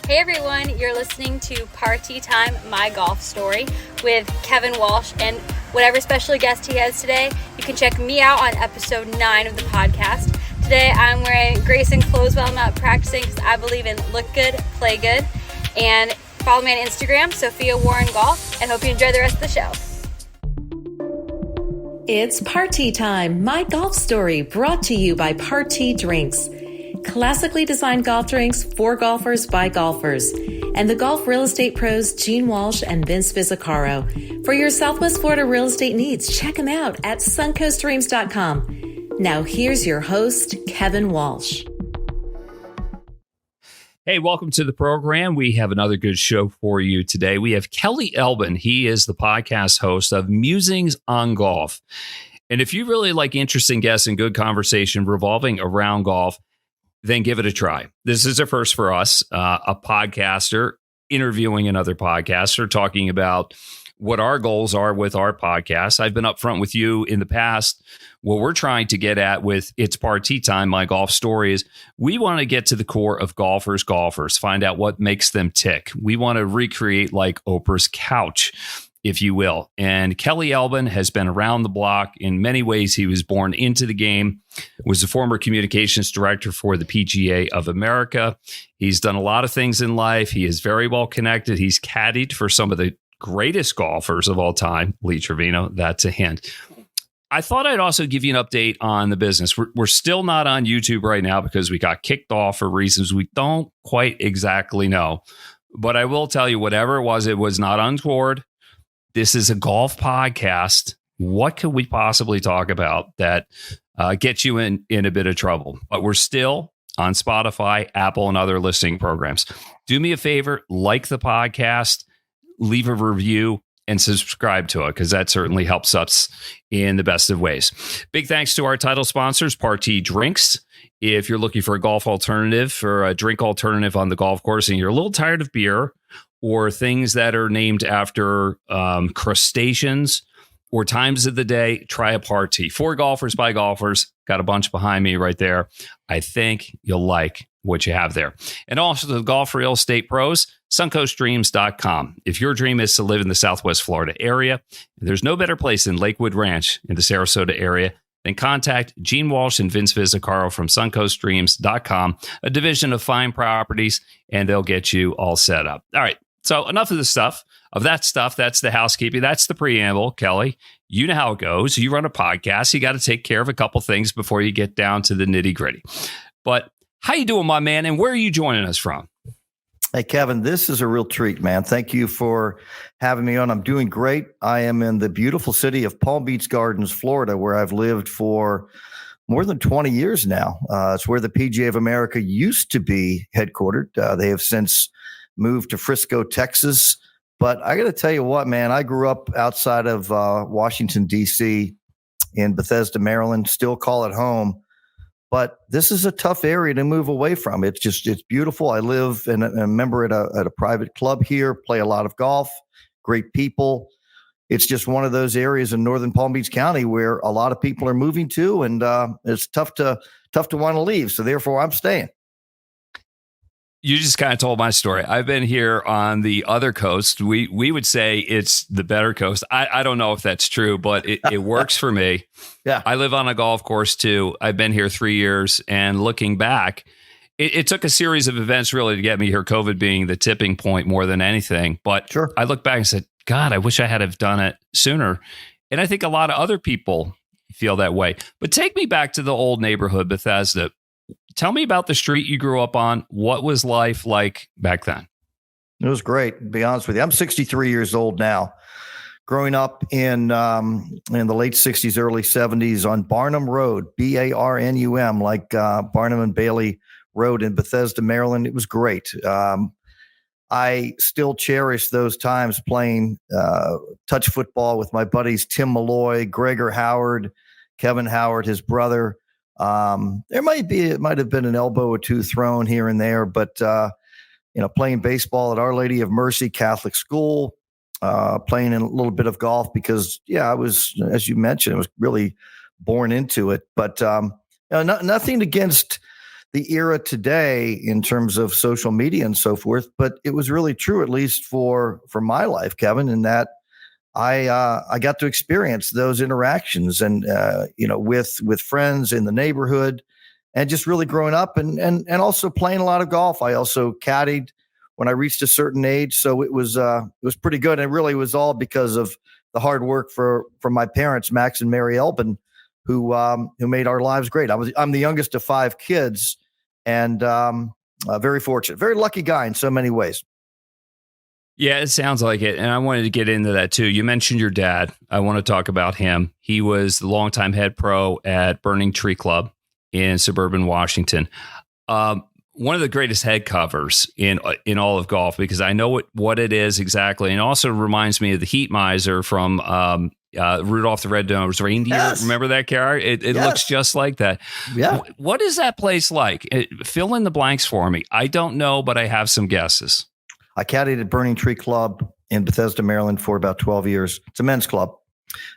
Hey everyone, you're listening to Partee Time, my golf story with Kevin Walsh and whatever special guest he has today. You can check me out on episode 9 of the podcast. Today I'm wearing Grayson clothes while I'm out practicing because I believe in look good, play good. And follow me on Instagram, Sophia Warren Golf, and hope you enjoy the rest of the show. It's Partee Time, my golf story, brought to you by Partee Drinks. Classically designed golf drinks for golfers by golfers. And the golf real estate pros Gene Walsh and Vince Visicaro. For your Southwest Florida real estate needs, check them out at suncoastdreams.com. Now here's your host, Kevin Walsh. Hey, welcome to the program. We have another good show for you today. We have Kelly Elbin. He is the podcast host of Musings on Golf. And if you really like interesting guests and good conversation revolving around golf, then give it a try. This is a first for us, a podcaster interviewing another podcaster, talking about what our goals are with our podcast. I've been upfront with you in the past. What we're trying to get at with It's Partee Time, my golf story, is we want to get to the core of golfers, find out what makes them tick. We want to recreate like Oprah's couch, if you will. And Kelly Elbin has been around the block. In many ways, he was born into the game, was a former communications director for the PGA of America. He's done a lot of things in life. He is very well connected. He's caddied for some of the greatest golfers of all time, Lee Trevino. That's a hint. I thought I'd also give you an update on the business. We're still not on YouTube right now because we got kicked off for reasons we don't quite exactly know. But I will tell you, whatever it was not untoward. This is a golf podcast. What could we possibly talk about that gets you in a bit of trouble? But we're still on Spotify, Apple, and other listening programs. Do me a favor, like the podcast, leave a review, and subscribe to it, because that certainly helps us in the best of ways. Big thanks to our title sponsors, Partee Drinks. If you're looking for a golf alternative, for a drink alternative on the golf course, and you're a little tired of beer, or things that are named after crustaceans or times of the day, try a Partee. For golfers by golfers, got a bunch behind me right there. I think you'll like what you have there. And also the golf real estate pros, suncoastdreams.com. If your dream is to live in the Southwest Florida area, there's no better place than Lakewood Ranch in the Sarasota area, then contact Gene Walsh and Vince Visicaro from suncoastdreams.com, a division of Fine Properties, and they'll get you all set up. All right. So enough of the stuff, that's the housekeeping. That's the preamble, Kelly. You know how it goes. You run a podcast. You got to take care of a couple things before you get down to the nitty gritty. But how you doing, my man? And where are you joining us from? Hey, Kevin, this is a real treat, man. Thank you for having me on. I'm doing great. I am in the beautiful city of Palm Beach Gardens, Florida, where I've lived for more than 20 years now. It's where the PGA of America used to be headquartered. They have since moved to Frisco, Texas. But I got to tell you what, man, I grew up outside of Washington, D.C. in Bethesda, Maryland, still call it home. But this is a tough area to move away from. It's beautiful. I live and a member at a private club here, play a lot of golf, great people. It's just one of those areas in northern Palm Beach County where a lot of people are moving to, and it's tough to want to leave. So therefore, I'm staying. You just kind of told my story. I've been here on the other coast. We would say it's the better coast. I don't know if that's true, but it works for me. Yeah. I live on a golf course too. I've been here 3 years, and looking back, it took a series of events really to get me here, COVID being the tipping point more than anything. But sure. I look back and said, God, I wish I had have done it sooner. And I think a lot of other people feel that way. But take me back to the old neighborhood, Bethesda. Tell me about the street you grew up on. What was life like back then? It was great, to be honest with you. I'm 63 years old now. Growing up in the late 60s, early 70s on Barnum Road, Barnum, like Barnum and Bailey Road in Bethesda, Maryland. It was great. I still cherish those times playing touch football with my buddies Tim Malloy, Gregor Howard, Kevin Howard, his brother. It might have been an elbow or two thrown here and there, but playing baseball at Our Lady of Mercy Catholic School, playing in a little bit of golf because, I was, as you mentioned, I was really born into it. But nothing against the era today in terms of social media and so forth, but it was really true, at least for my life, Kevin, in that I got to experience those interactions and with friends in the neighborhood, and just really growing up and also playing a lot of golf. I also caddied when I reached a certain age, so it was pretty good. And it really was all because of the hard work from my parents, Max and Mary Elbin, who made our lives great. I'm the youngest of 5 kids, and very fortunate, very lucky guy in so many ways. Yeah, it sounds like it. And I wanted to get into that too. You mentioned your dad. I want to talk about him. He was the longtime head pro at Burning Tree Club in suburban Washington. One of the greatest head covers in all of golf, because I know what it is exactly. And it also reminds me of the Heat Miser from Rudolph the Red-Nosed Reindeer. Yes. Remember that character? It yes. looks just like that. Yeah. What is that place like? Fill in the blanks for me. I don't know, but I have some guesses. I caddied at Burning Tree Club in Bethesda, Maryland for about 12 years. It's a men's club.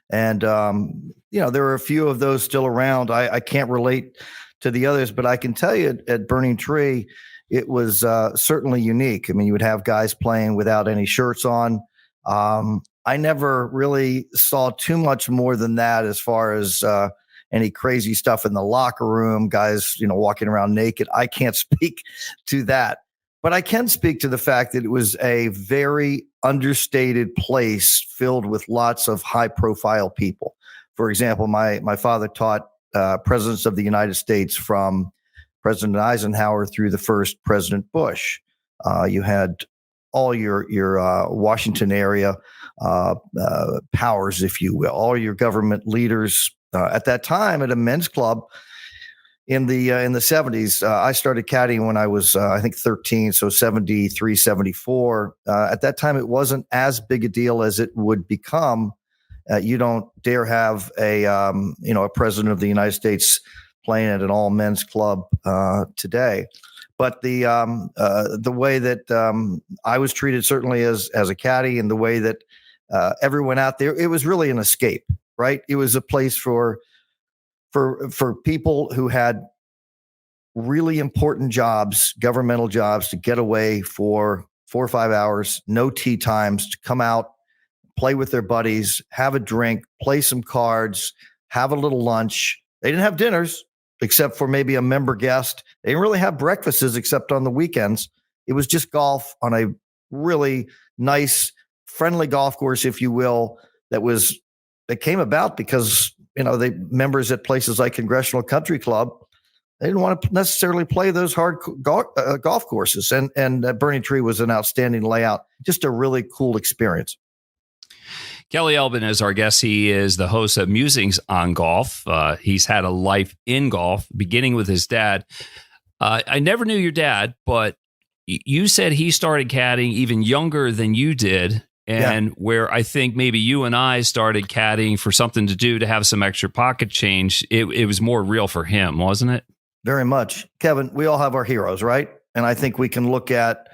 And, there are a few of those still around. I can't relate to the others, but I can tell you at Burning Tree, it was certainly unique. I mean, you would have guys playing without any shirts on. I never really saw too much more than that as far as any crazy stuff in the locker room, guys, walking around naked. I can't speak to that. But I can speak to the fact that it was a very understated place filled with lots of high-profile people. For example, my father taught presidents of the United States from President Eisenhower through the first President Bush. You had all your Washington area powers, if you will, all your government leaders at that time at a men's club. In the 70s, I started caddying when I was, I think, 13, so 73, 74. At that time, it wasn't as big a deal as it would become. You don't dare have a president of the United States playing at an all men's club today. But the way that I was treated, certainly as a caddy, and the way that everyone out there, it was really an escape, right? It was a place for people who had really important jobs, governmental jobs, to get away for 4 or 5 hours, no tee times, to come out, play with their buddies, have a drink, play some cards, have a little lunch. They didn't have dinners except for maybe a member guest. They didn't really have breakfasts except on the weekends. It was just golf on a really nice, friendly golf course, if you will, that came about because the members at places like Congressional Country Club, they didn't want to necessarily play those hard golf courses. And Burning Tree was an outstanding layout, just a really cool experience. Kelly Elbin is our guest. He is the host of Musings on Golf. He's had a life in golf, beginning with his dad. I never knew your dad, but you said he started caddying even younger than you did. And where I think maybe you and I started caddying for something to do to have some extra pocket change, it was more real for him, wasn't it? Very much. Kevin, we all have our heroes, right? And I think we can look at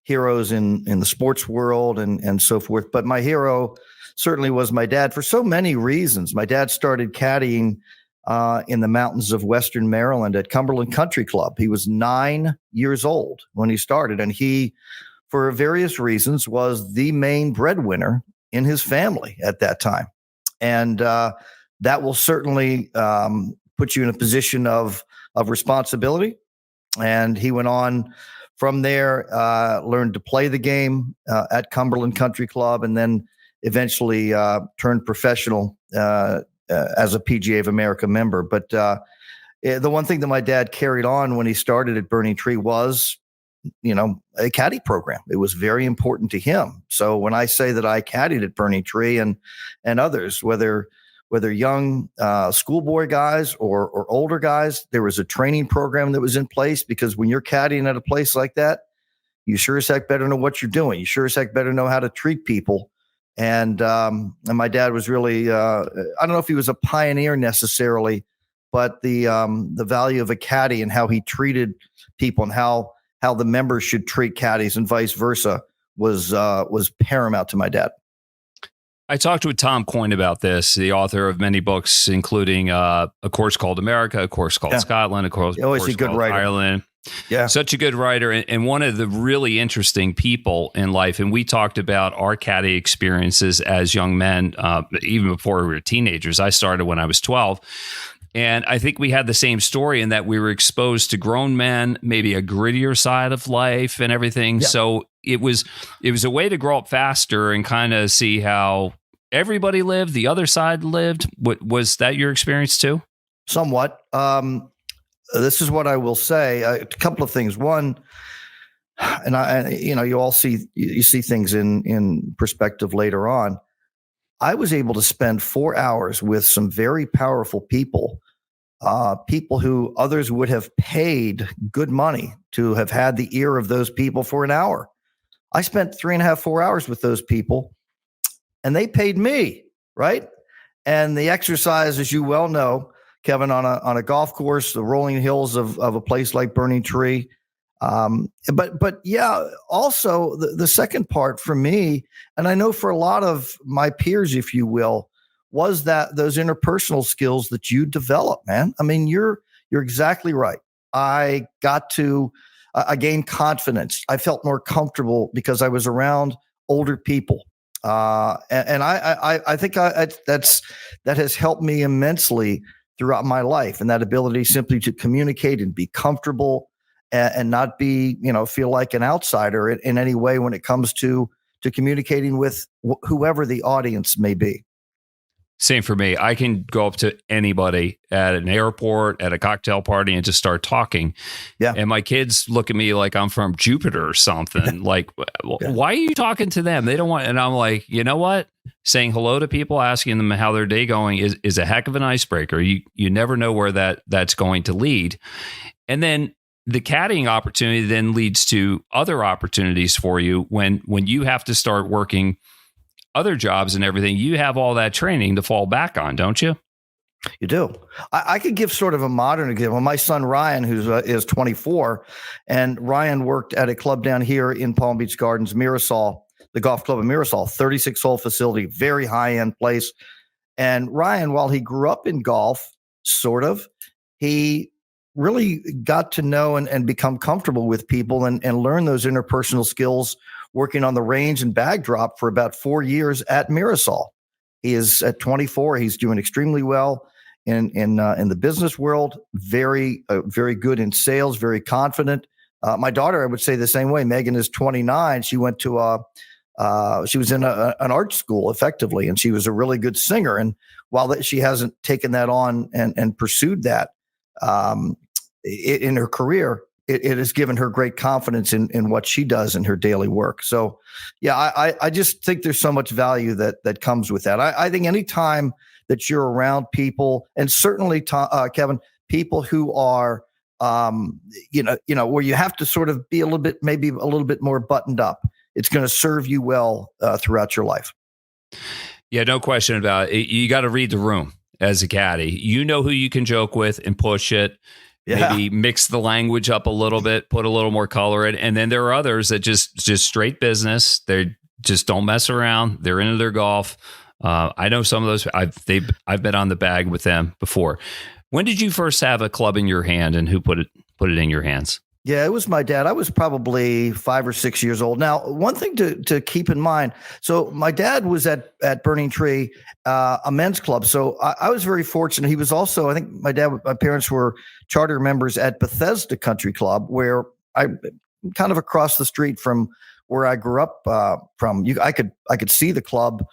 heroes in the sports world and so forth. But my hero certainly was my dad for so many reasons. My dad started caddying in the mountains of Western Maryland at Cumberland Country Club. He was 9 years old when he started, and he, for various reasons, was the main breadwinner in his family at that time. And that will certainly put you in a position of responsibility. And he went on from there, learned to play the game at Cumberland Country Club, and then eventually turned professional as a PGA of America member. But the one thing that my dad carried on when he started at Burning Tree was a caddy program. It was very important to him. So when I say that I caddied at Burning Tree and others, whether young schoolboy guys or older guys, there was a training program that was in place, because when you're caddying at a place like that, you sure as heck better know what you're doing. You sure as heck better know how to treat people. And my dad was really, I don't know if he was a pioneer necessarily, but the value of a caddy and how he treated people and how the members should treat caddies and vice versa was paramount to my dad. I talked with Tom Coyne about this, the author of many books, including A Course Called America, A Course Called Scotland, A Course, always a good called writer. Ireland. Yeah. Such a good writer, and one of the really interesting people in life. And we talked about our caddy experiences as young men, even before we were teenagers. I started when I was 12. And I think we had the same story in that we were exposed to grown men, maybe a grittier side of life and everything. Yeah. So it was a way to grow up faster and kind of see how everybody lived, the other side lived. Was that your experience too? Somewhat. This is what I will say. A couple of things. One, you see things in perspective later on. I was able to spend 4 hours with some very powerful people, people who others would have paid good money to have had the ear of those people for an hour. I spent 3.5, 4 hours with those people, and they paid me, right? And the exercise, as you well know, Kevin, on a golf course, the rolling hills of a place like Burning Tree. But yeah, also the second part for me, and I know for a lot of my peers, if you will, was that those interpersonal skills that you develop, man. I mean, you're exactly right. I gained confidence. I felt more comfortable because I was around older people. And I think that has helped me immensely throughout my life, and that ability simply to communicate and be comfortable and not be, feel like an outsider in any way when it comes to communicating with whoever the audience may be. Same for me. I can go up to anybody at an airport, at a cocktail party, and just start talking. Yeah. And my kids look at me like I'm from Jupiter or something. Like, why are you talking to them? They don't want. And I'm like, you know what? Saying hello to people, asking them how their day going is a heck of an icebreaker. You never know where that's going to lead. And then the caddying opportunity then leads to other opportunities for you when you have to start working other jobs and everything. You have all that training to fall back on, don't you? You do. I could give sort of a modern example. My son, Ryan, who is 24, and Ryan worked at a club down here in Palm Beach Gardens, Mirasol, the golf club in Mirasol, 36-hole facility, very high-end place. And Ryan, while he grew up in golf, sort of, he really got to know and become comfortable with people and learn those interpersonal skills working on the range and bag drop for about 4 years at Mirasol. He is at 24. He's doing extremely well in the business world. Very good in sales. Very confident. My daughter, I would say the same way. Megan is 29. She went to she was in an art school effectively, and she was a really good singer. And while she hasn't taken that on and pursued that in her career, it has given her great confidence in what she does in her daily work. So, yeah, I just think there's so much value that comes with that. I think any time that you're around people, and certainly, Kevin, people who are, where you have to sort of be maybe a little bit more buttoned up, it's going to serve you well throughout your life. Yeah, no question about it. You got to read the room as a caddy. You know who you can joke with and push it. Yeah. Maybe mix the language up a little bit, put a little more color in. And then there are others that just straight business. They just don't mess around. They're into their golf. I know some of those. I've been on the bag with them before. When did you first have a club in your hand, and who put it in your hands? Yeah, it was my dad. I was probably 5 or 6 years old. Now, one thing to keep in mind. So my dad was at Burning Tree, a men's club. So I was very fortunate. He was also, I think my parents were charter members at Bethesda Country Club, where I kind of across the street from where I grew up from. I could see the club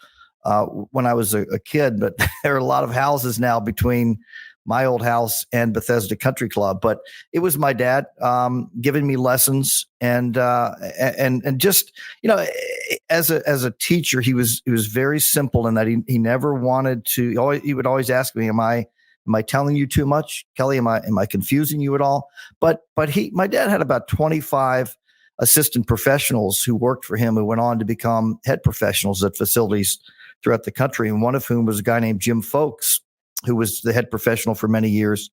when I was a kid, but there are a lot of houses now between my old house and Bethesda Country Club. But it was my dad giving me lessons and just, as a teacher, he was very simple in that he never wanted to. He would always ask me, Am I telling you too much, Kelly? Am I confusing you at all? But my dad had about 25 assistant professionals who worked for him, who went on to become head professionals at facilities throughout the country. And one of whom was a guy named Jim Folks, who was the head professional for many years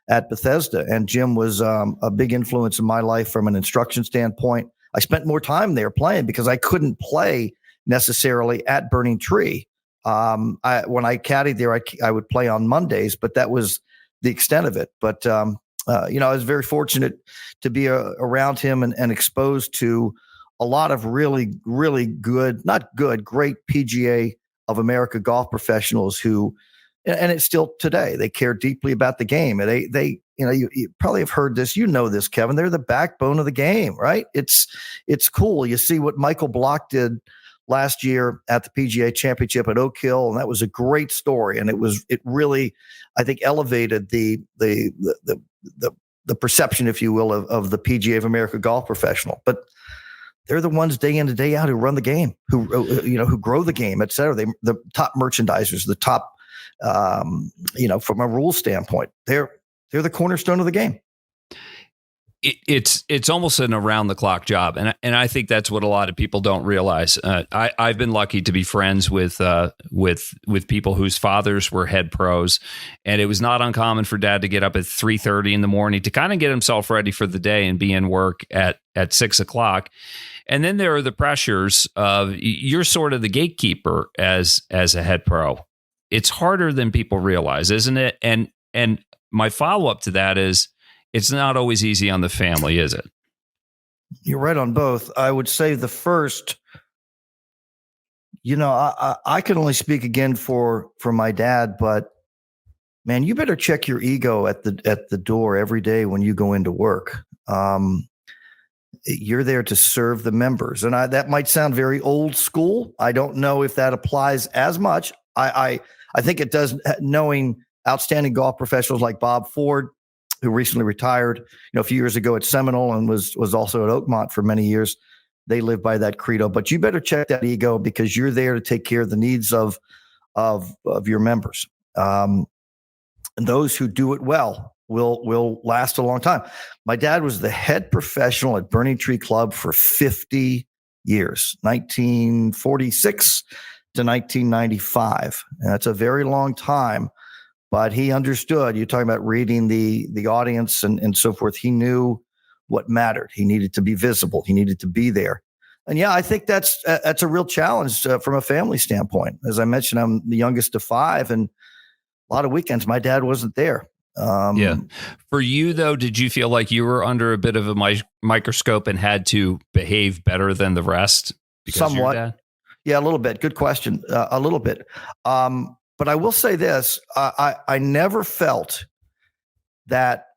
at Bethesda. And Jim was a big influence in my life from an instruction standpoint. I spent more time there playing because I couldn't play necessarily at Burning Tree. When I caddied there, I would play on Mondays, but that was the extent of it. But I was very fortunate to be around him and exposed to a lot of really, really great PGA of America golf professionals who, and it's still today, they care deeply about the game. And you probably have heard this, this, Kevin, they're the backbone of the game, right? It's cool. You see what Michael Block did last year at the PGA Championship at Oak Hill, and that was a great story. And it really, I think, elevated the perception, if you will, of the PGA of America golf professional. But they're the ones day in and day out who run the game, who grow the game, et cetera. The top merchandisers, the top, from a rule standpoint, they're the cornerstone of the game. It's almost an around the clock job, and I think that's what a lot of people don't realize. I've been lucky to be friends with people whose fathers were head pros, and it was not uncommon for Dad to get up at 3:30 in the morning to kind of get himself ready for the day and be in work at 6 o'clock. And then there are the pressures of you're sort of the gatekeeper as a head pro. It's harder than people realize, isn't it? And my follow up to that is, it's not always easy on the family, is it? You're right on both. I would say the first, I can only speak again for my dad, but man, you better check your ego at the door every day when you go into work. You're there to serve the members. And that might sound very old school. I don't know if that applies as much. I think it does, knowing outstanding golf professionals like Bob Ford, who recently retired, a few years ago at Seminole and was also at Oakmont for many years. They live by that credo. But you better check that ego, because you're there to take care of the needs of your members. And those who do it well will last a long time. My dad was the head professional at Burning Tree Club for 50 years, 1946 to 1995. And that's a very long time. But he understood. You're talking about reading the audience and so forth. He knew what mattered. He needed to be visible. He needed to be there. And yeah, I think that's a real challenge from a family standpoint. As I mentioned, I'm the youngest of 5, and a lot of weekends my dad wasn't there. Yeah. For you, though, did you feel like you were under a bit of a microscope and had to behave better than the rest? Somewhat. Yeah, a little bit. Good question. A little bit. But I will say this, I never felt that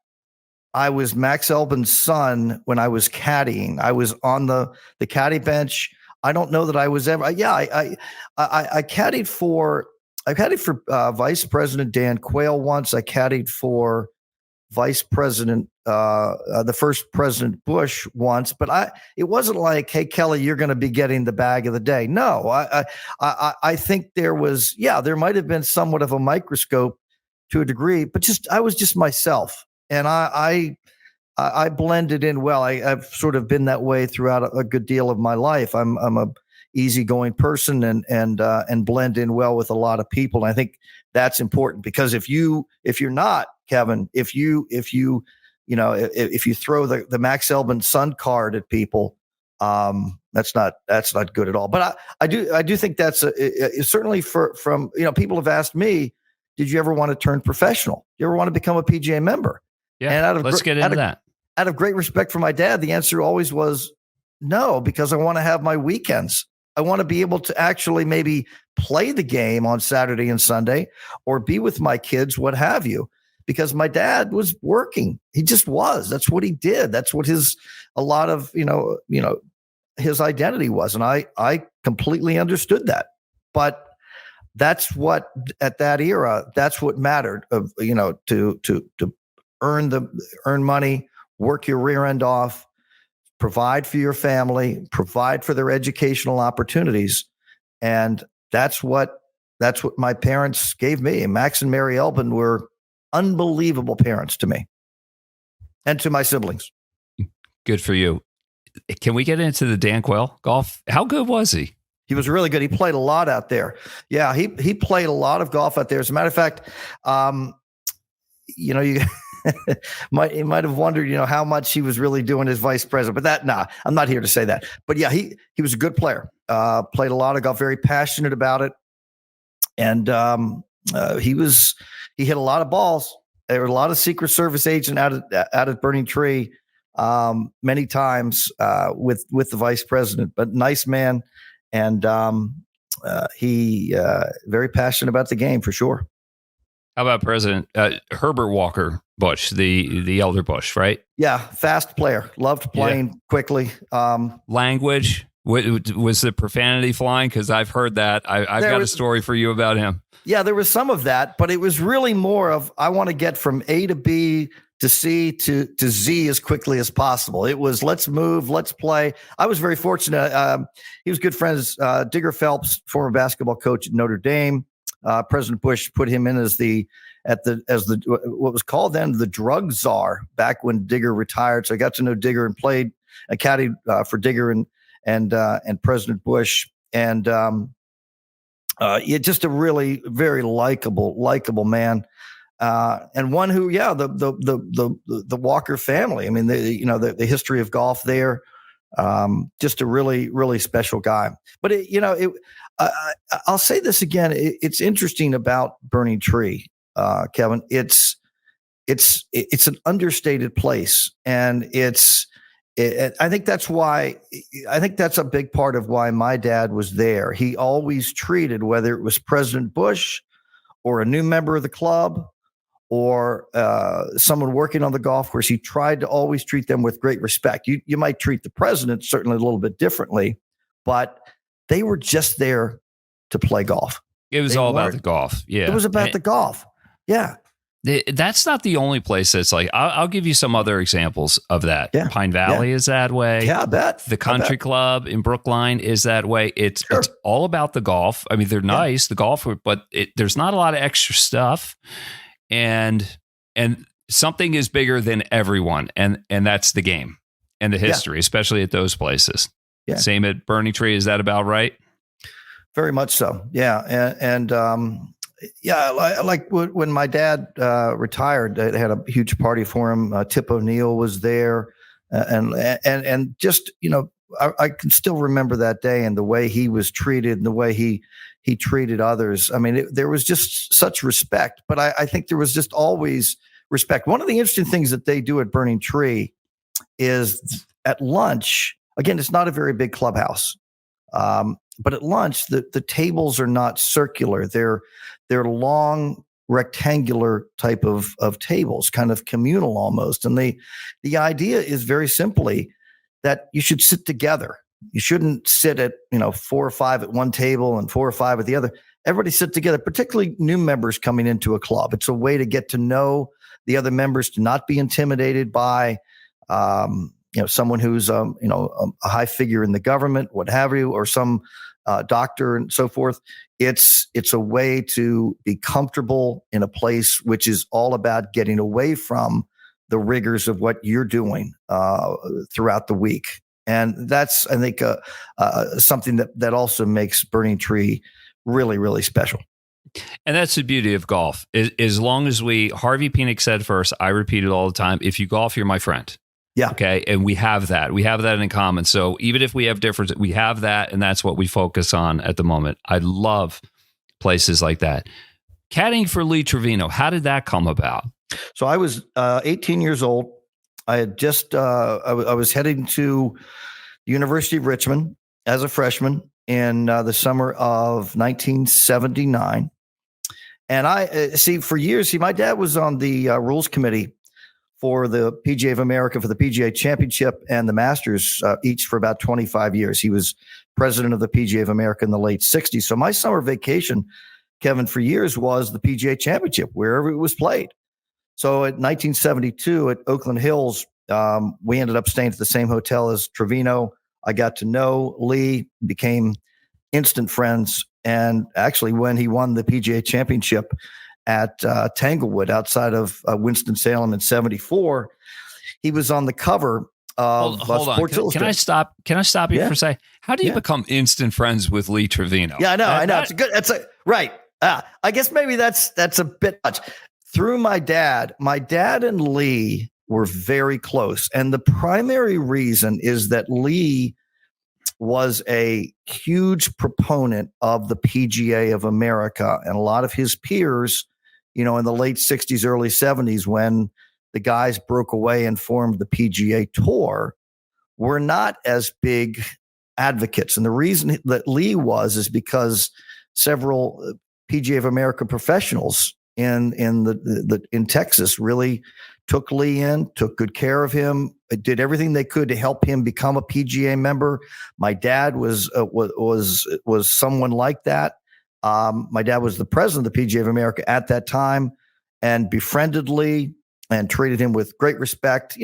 I was Max Elbin's son when I was caddying. I was on the caddy bench. I don't know that I was ever. I caddied for Vice President Dan Quayle once. I caddied for Vice President, the first President Bush once, but it wasn't like, hey, Kelly, you're going to be getting the bag of the day. No, I think there might have been somewhat of a microscope to a degree, but I was just myself, and I blended in well. I've sort of been that way throughout a good deal of my life. I'm a easygoing person and blend in well with a lot of people. And I think that's important, because if you're not, Kevin, if you throw the Max Elbin son card at people, that's not good at all. But I do think that's certainly from people have asked me, did you ever want to turn professional? You ever want to become a PGA member? Yeah. And let's get into that. Out of great respect for my dad, the answer always was no, because I want to have my weekends. I want to be able to actually maybe play the game on Saturday and Sunday, or be with my kids, what have you, because my dad was working. He just was. That's what he did. That's what his identity was. And I completely understood that. But that's what, at that era, that's what mattered, to earn money, work your rear end off, provide for your family, provide for their educational opportunities. And that's what my parents gave me. And Max and Mary Elbin were unbelievable parents to me and to my siblings. Good for you. Can we get into the Dan Quayle golf? How good was he? He was really good. He played a lot out there. Yeah, he played a lot of golf out there. As a matter of fact, you might have wondered, how much he was really doing as vice president. But I'm not here to say that. But yeah, he was a good player. Played a lot of golf, very passionate about it. And he hit a lot of balls. There were a lot of Secret Service agent out at Burning Tree many times with the vice president, but nice man. And he very passionate about the game for sure. How about President Herbert Walker Bush, the elder Bush, right? Yeah, fast player. Loved playing quickly. Language. Was the profanity flying? Because I've heard that. I've got a story for you about him. Yeah, there was some of that, but it was really more of I want to get from A to B to C to Z as quickly as possible. It was let's move, let's play. I was very fortunate. He was good friends. Digger Phelps, former basketball coach at Notre Dame. President Bush put him in as what was called then the drug czar back when Digger retired. So I got to know Digger and played a caddy for Digger and President Bush, and just a really very likable man, and one who the Walker family. I mean, the history of golf there. Just a really special guy. But I'll say this again. It's interesting about Burning Tree, Kevin. It's an understated place, and I think that's why. I think that's a big part of why my dad was there. He always treated, whether it was President Bush or a new member of the club or someone working on the golf course, he tried to always treat them with great respect. You might treat the president certainly a little bit differently, but they were just there to play golf. It was all about the golf. Yeah, it was about the golf. Yeah. That's not the only place that's like, I'll give you some other examples of that. Yeah. Pine Valley is that way. Yeah, I bet. The country club in Brookline is that way. It's all about the golf. I mean, they're nice, the golf, but there's not a lot of extra stuff. And something is bigger than everyone. And that's the game and the history, especially at those places. Yeah. Same at Burning Tree. Is that about right? Very much so. Yeah. Like when my dad retired, they had a huge party for him. Tip O'Neill was there, and just I can still remember that day and the way he was treated and the way he treated others. I mean, there was just such respect. But I think there was just always respect. One of the interesting things that they do at Burning Tree is at lunch. Again, it's not a very big clubhouse. But at lunch, the tables are not circular. They're long, rectangular type of tables, kind of communal almost. And the idea is very simply that you should sit together. You shouldn't sit at 4 or 5 at one table and 4 or 5 at the other. Everybody sit together, particularly new members coming into a club. It's a way to get to know the other members, to not be intimidated by someone who's a high figure in the government, what have you, or some doctor and so forth. It's a way to be comfortable in a place which is all about getting away from the rigors of what you're doing throughout the week. And that's, I think, something that also makes Burning Tree really, really special. And that's the beauty of golf. As long as Harvey Penick said first, I repeat it all the time, if you golf, you're my friend. Yeah. Okay. And we have that. We have that in common. So even if we have differences, we have that. And that's what we focus on at the moment. I love places like that. Caddying for Lee Trevino. How did that come about? So I was 18 years old. I had just, I was heading to the University of Richmond as a freshman in the summer of 1979. And for years, my dad was on the rules committee for the PGA of America, for the PGA Championship and the Masters, each for about 25 years. He was president of the PGA of America in the late 60s. So my summer vacation, Kevin, for years was the PGA Championship, wherever it was played. So at 1972 at Oakland Hills, we ended up staying at the same hotel as Trevino. I got to know Lee, became instant friends. And actually, when he won the PGA Championship at Tanglewood outside of Winston-Salem in 74, he was on the cover of Hold on. Sports Illustrated. Can I stop you for a second? How do you become instant friends with Lee Trevino? Yeah, I know. It's right. I guess maybe that's a bit much. Through my dad and Lee were very close. And the primary reason is that Lee was a huge proponent of the PGA of America, and a lot of his peers, in the late 60s, early 70s, when the guys broke away and formed the PGA Tour, were not as big advocates. And the reason that Lee is because several PGA of America professionals in Texas really took Lee in, took good care of him, did everything they could to help him become a PGA member. My dad was someone like that. My dad was the president of the PGA of America at that time, and befriended Lee and treated him with great respect.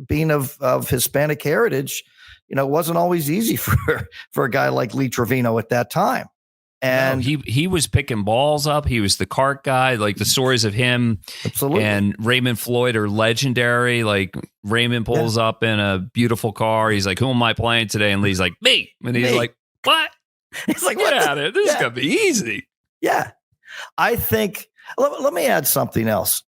Being of Hispanic heritage, it wasn't always easy for a guy like Lee Trevino at that time. And he was picking balls up. He was the cart guy. Like the stories of him absolutely. And Raymond Floyd are legendary. Like Raymond pulls up in a beautiful car. He's like, "Who am I playing today?" And Lee's like, "Me." And he's like, "What?" He's like, "Get out of here. This is going to be easy." Yeah. I think, let me add something else.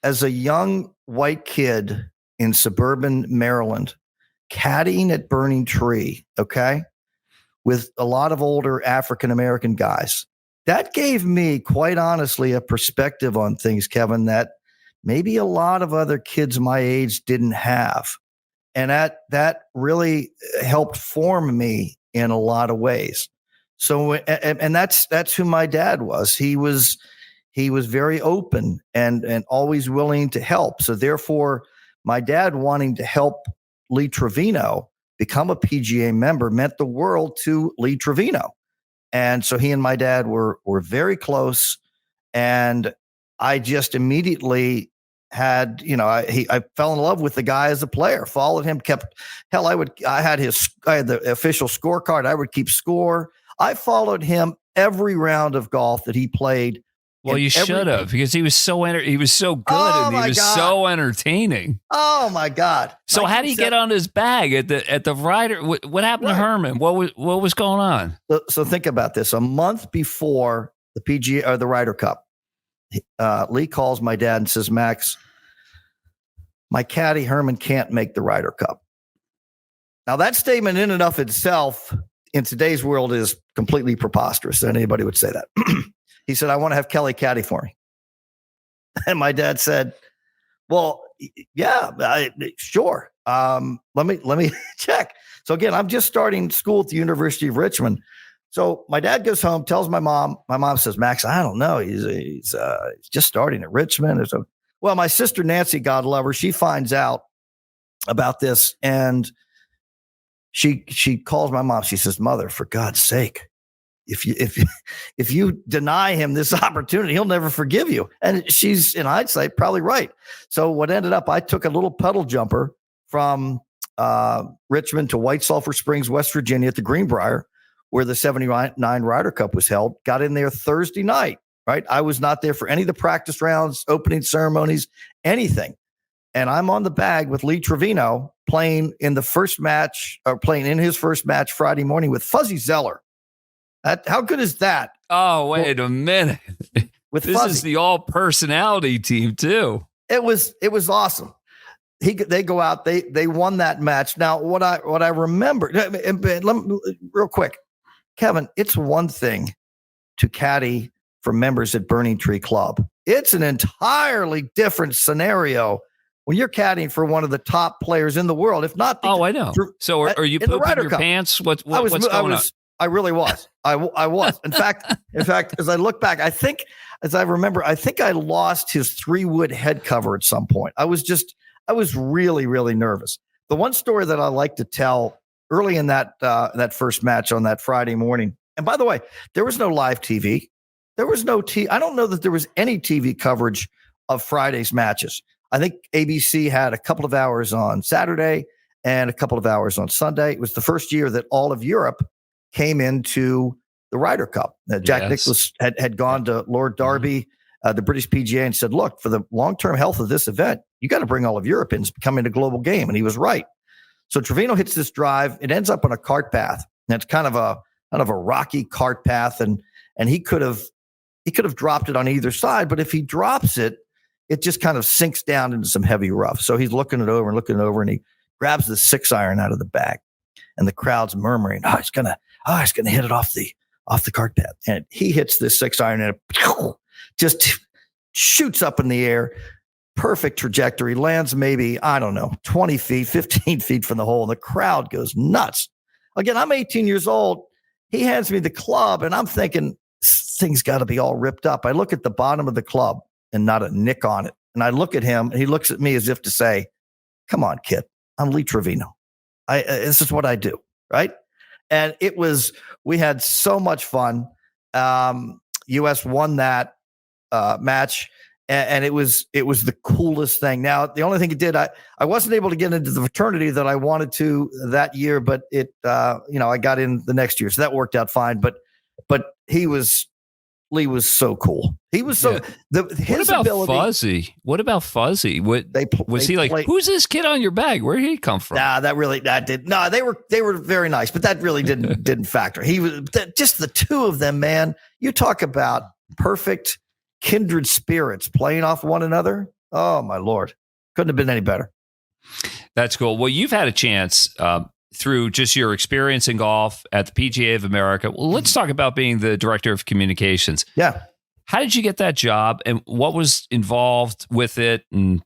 As a young white kid in suburban Maryland, caddying at Burning Tree, okay, with a lot of older African-American guys, that gave me, quite honestly, a perspective on things, Kevin, that maybe a lot of other kids my age didn't have. And that really helped form me in a lot of ways. So, and that's who my dad was. He was very open and always willing to help. So therefore, my dad wanting to help Lee Trevino become a PGA member meant the world to Lee Trevino. And so he and my dad were very close. And I just immediately had, I fell in love with the guy as a player, followed him, I had the official scorecard. I would keep score. I followed him every round of golf that he played. Well, you should have, because he was so good, and he was so entertaining. Oh my God! So how did he get on his bag at the Ryder? What happened to Herman? What was going on? So think about this: a month before the PGA or the Ryder Cup, Lee calls my dad and says, "Max, my caddy Herman can't make the Ryder Cup." Now that statement in and of itself, in today's world, is completely preposterous. Anybody would say that. He said, "I want to have Kelly caddy for me." And my dad said, "Well, yeah, sure. Let me check." So again, I'm just starting school at the University of Richmond. So my dad goes home, tells my mom. My mom says, "Max, I don't know. He's just starting at Richmond." So, well, my sister Nancy, God love her, she finds out about this, and she calls my mom. She says, "Mother, for God's sake, if you deny him this opportunity, he'll never forgive you." And she's, in hindsight, probably right. So what ended up, I took a little pedal jumper from Richmond to White Sulphur Springs, West Virginia, at the Greenbrier, where the 79 Ryder Cup was held. Got in there Thursday night, right? I was not there for any of the practice rounds, opening ceremonies, anything. And I'm on the bag with Lee Trevino playing in his first match Friday morning with Fuzzy Zeller. How good is that? Oh, wait a minute. This Fuzzy. Is the all personality team too. It was awesome. They go out, they won that match. Now, what I remember, real quick, Kevin, it's one thing to caddy for members at Burning Tree Club. It's an entirely different scenario when you're caddying for one of the top players in the world, if not. I know. So are you pooping your pants? What's going on? I really was. I was. In fact, as I look back, I think I lost his 3-wood head cover at some point. I was really, really nervous. The one story that I like to tell early in that first match on that Friday morning, and by the way, there was no live TV. There was no I don't know that there was any TV coverage of Friday's matches. I think ABC had a couple of hours on Saturday and a couple of hours on Sunday. It was the first year that all of Europe came into the Ryder Cup. Jack Nicklaus had gone to Lord Derby, the British PGA, and said, "Look, for the long-term health of this event, you got to bring all of Europe in. It's becoming a global game." And he was right. So Trevino hits this drive. It ends up on a cart path. And it's kind of a rocky cart path. And he could have dropped it on either side. But if he drops it, it just kind of sinks down into some heavy rough. So he's looking it over, and he grabs the 6-iron out of the bag, and the crowd's murmuring, "Oh, he's gonna hit it off the cart path." And he hits this 6-iron and it just shoots up in the air. Perfect trajectory, lands maybe, 20 feet, 15 feet from the hole. And the crowd goes nuts. Again, I'm 18 years old. He hands me the club, and I'm thinking, this thing's got to be all ripped up. I look at the bottom of the club and not a nick on it. And I look at him, and he looks at me as if to say, "Come on, kid. I'm Lee Trevino. This is what I do." Right. And we had so much fun. US won that match. And it was the coolest thing. Now, the only thing it did, I wasn't able to get into the fraternity that I wanted to that year, but I got in the next year. So that worked out fine. But Lee was so cool. He was so, his ability. Fuzzy? What about Fuzzy? Was he like, "Who's this kid on your bag? Where did he come from?" Nah, they were very nice, but that really didn't factor. He was just the two of them, man. You talk about perfect kindred spirits playing off one another. Oh my Lord. Couldn't have been any better. That's cool. Well, you've had a chance through just your experience in golf at the PGA of America. Well, let's talk about being the director of communications. Yeah. How did you get that job, and what was involved with it? And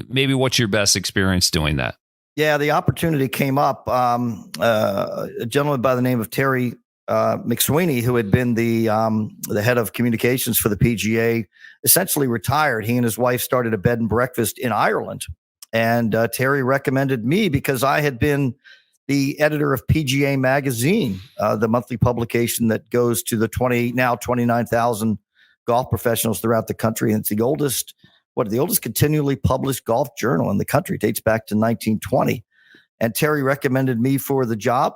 maybe what's your best experience doing that? Yeah, the opportunity came up. A gentleman by the name of Terry McSweeney, who had been the head of communications for the PGA, essentially retired. He and his wife started a bed and breakfast in Ireland. And Terry recommended me because I had been the editor of PGA Magazine, the monthly publication that goes to the 29,000 golf professionals throughout the country. And it's the oldest continually published golf journal in the country. It dates back to 1920. And Terry recommended me for the job.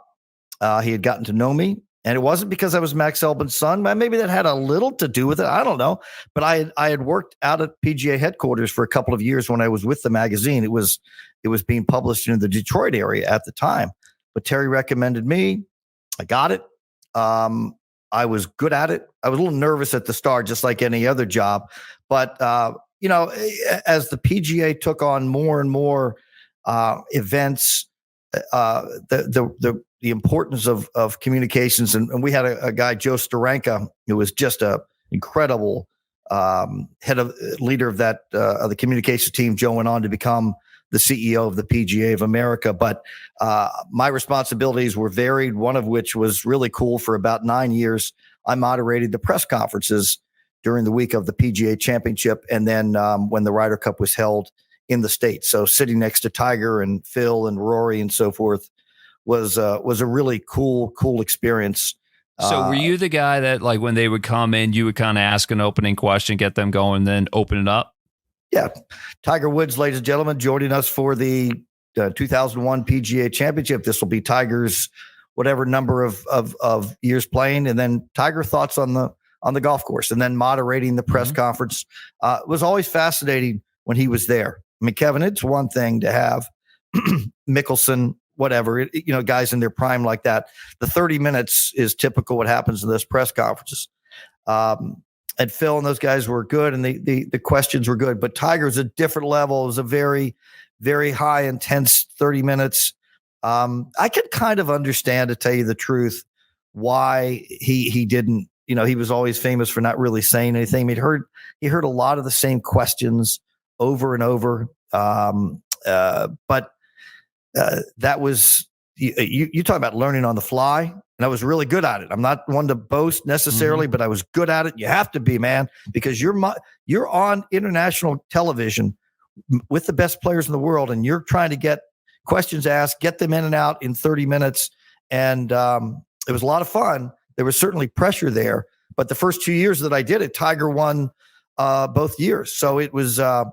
He had gotten to know me. And it wasn't because I was Max Elbin's son. Maybe that had a little to do with it. I don't know. But I had worked out at PGA headquarters for a couple of years when I was with the magazine. It was being published in the Detroit area at the time. But Terry recommended me. I got it. I was good at it. I was a little nervous at the start, just like any other job. But, as the PGA took on more and more events, the importance of communications. And we had a guy, Joe Steranka, who was just a incredible leader of that, of the communications team. Joe went on to become the CEO of the PGA of America. But my responsibilities were varied, one of which was really cool. For about 9 years, I moderated the press conferences during the week of the PGA Championship. And then when the Ryder Cup was held in the States. So sitting next to Tiger and Phil and Rory and so forth was a really cool experience. So were you the guy that, like, when they would come in, you would kind of ask an opening question, get them going, then open it up? Yeah. Tiger Woods, ladies and gentlemen, joining us for the 2001 PGA Championship. This will be Tiger's whatever number of years playing, and then Tiger thoughts on the golf course, and then moderating the press conference. It was always fascinating when he was there. I mean, Kevin, it's one thing to have Mickelson, whatever, guys in their prime like that. The 30 minutes is typical what happens in those press conferences. And Phil and those guys were good, and the questions were good. But Tiger's a different level. It was a very, very high, intense 30 minutes. I could kind of understand, to tell you the truth, why he didn't. He was always famous for not really saying anything. He heard a lot of the same questions over and over. But that was you talk about learning on the fly, and I was really good at it. I'm not one to boast necessarily, but I was good at it. You have to be, man, because you're on international television with the best players in the world, and you're trying to get questions asked, get them in and out in 30 minutes. And it was a lot of fun. There was certainly pressure there, but the first 2 years that I did it, Tiger won both years. So it was a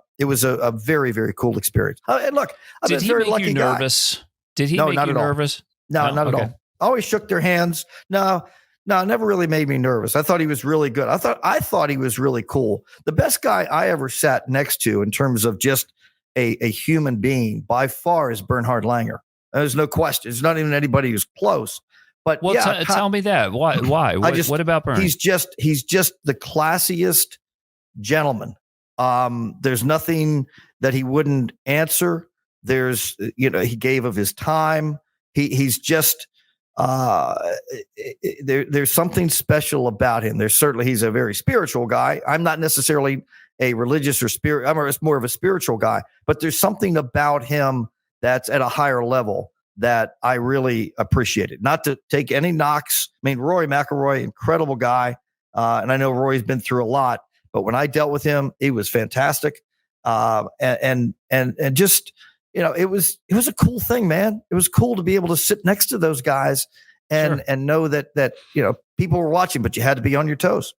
very, very cool experience. And look, I'm a very lucky guy. Nervous? Did he make you nervous? No, not at all. I always shook their hands. No, it never really made me nervous. I thought he was really good. I thought he was really cool. The best guy I ever sat next to in terms of just a human being by far is Bernhard Langer. There's no question. It's not even anybody who's close. But tell me that. Why? What about Bernhard? He's just the classiest gentleman. There's nothing that he wouldn't answer. There's, he gave of his time. He's just, there's something special about him. He's a very spiritual guy. I'm not necessarily a religious or I'm more of a spiritual guy, but there's something about him that's at a higher level that I really appreciated. Not to take any knocks. I mean, Rory McIlroy, incredible guy. And I know Rory's been through a lot, but when I dealt with him, he was fantastic. And just, it was a cool thing, man. It was cool to be able to sit next to those guys and know that people were watching, but you had to be on your toes.